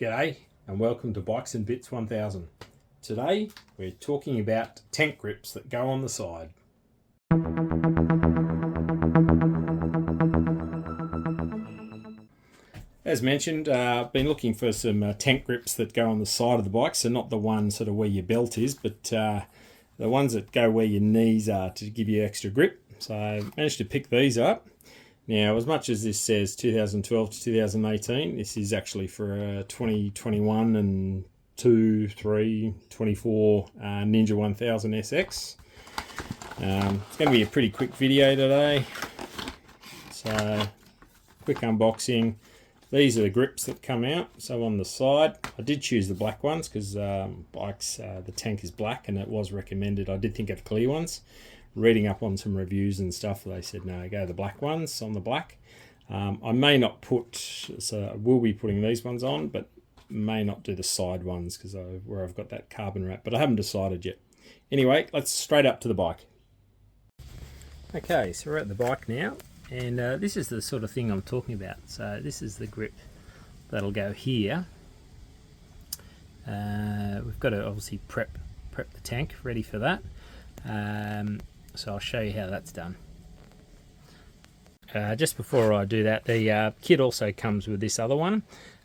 G'day and welcome to Bikes and Bits 1000. Today we're talking about tank grips that go on the side. As mentioned, I've been looking for some tank grips that go on the side of the bike, so not the one sort of where your belt is, but the ones that go where your knees are to give you extra grip. So I managed to pick these up. Now, as much as this says 2012 to 2018, this is actually for 2021 and 2, 3, 24 Ninja 1000 SX. It's going to be a pretty quick video today. So, quick unboxing. These are the grips that come out. So on the side, I did choose the black ones because bikes, the tank is black and it was recommended. I did think of clear ones. Reading up on some reviews and stuff, they said no, go the black ones on the black. I may not put, so I will be putting these ones on, but may not do the side ones because where I've got that carbon wrap, but I haven't decided yet. Anyway, let's straight up to the bike. Okay, so we're at the bike now, and this is the sort of thing I'm talking about. So this is the grip that'll go here. We've got to obviously prep the tank ready for that. So I'll show you how that's done. Just before I do that, the kit also comes with this other one.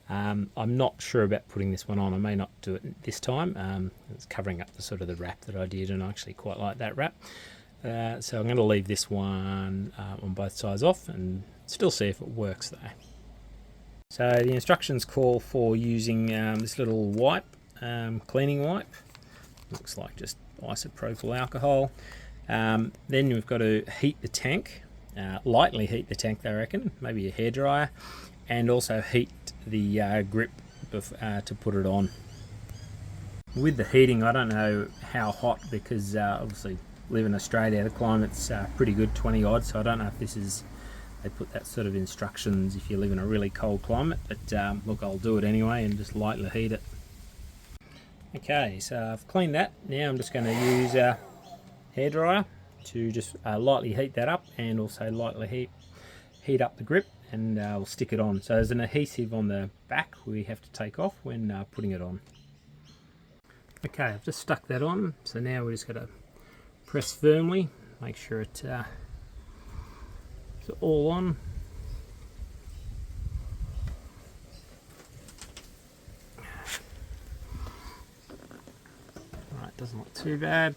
I'm not sure about putting this one on. I may not do it this time. It's covering up the sort of the wrap that I did, and I actually quite like that wrap. So I'm going to leave this one on both sides off and still see if it works though. So the instructions call for using this little wipe, cleaning wipe. Looks like just isopropyl alcohol. Then we've got to heat the tank, lightly heat the tank, they reckon, maybe a hairdryer, and also heat the grip to put it on. With the heating, I don't know how hot because obviously live in Australia, the climate's pretty good, 20 odd, so I don't know if this is, they put that sort of instructions if you live in a really cold climate, but look, I'll do it anyway and just lightly heat it. Okay, so I've cleaned that. Now I'm just going to use a hairdryer to just lightly heat that up and also lightly heat up the grip, and we'll stick it on. So there's an adhesive on the back we have to take off when putting it on. Okay, I've just stuck that on, so now we're just going to press firmly, make sure it's all on. Doesn't look too bad,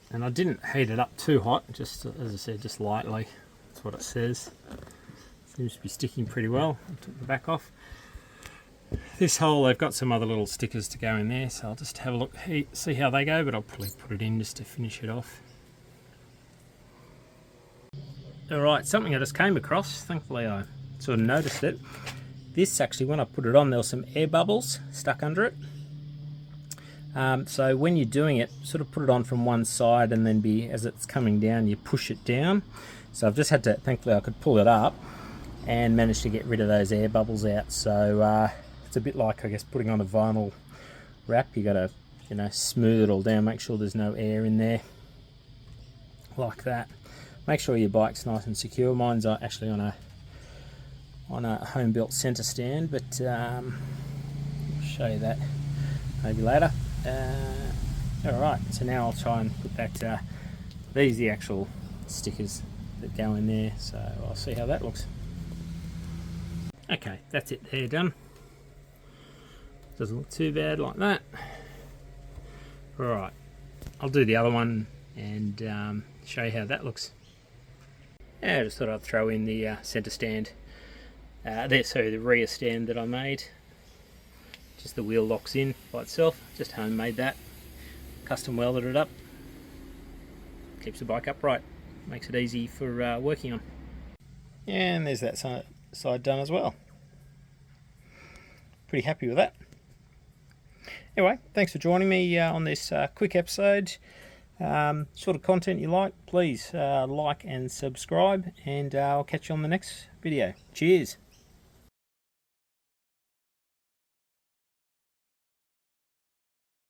and I didn't heat it up too hot, just as I said, just lightly. That's what it says. Seems to be sticking pretty well. I took the back off. This hole, they've got some other little stickers to go in there, so I'll just have a look, see how they go, but I'll probably put it in just to finish it off. Alright, something I just came across, thankfully I sort of noticed it. This actually, when I put it on, there were some air bubbles stuck under it. So when you're doing it, sort of put it on from one side, and then as it's coming down, you push it down. So I've just had to, thankfully I could pull it up and manage to get rid of those air bubbles out. So it's a bit like, I guess, putting on a vinyl wrap. You got to, smooth it all down, make sure there's no air in there, like that. Make sure your bike's nice and secure. Mine's actually on a home-built centre stand, but I'll show you that maybe later. Alright, so now I'll try and put that, these are the actual stickers that go in there, so I'll see how that looks. Okay, that's it there, done. Doesn't look too bad like that. Alright, I'll do the other one and show you how that looks. Yeah, I just thought I'd throw in the centre stand. The rear stand that I made. Just the wheel locks in by itself. Just homemade that. Custom welded it up. Keeps the bike upright. Makes it easy for working on. And there's that side done as well. Pretty happy with that. Anyway, thanks for joining me on this quick episode. Sort of content you like, please like and subscribe, and I'll catch you on the next video. Cheers.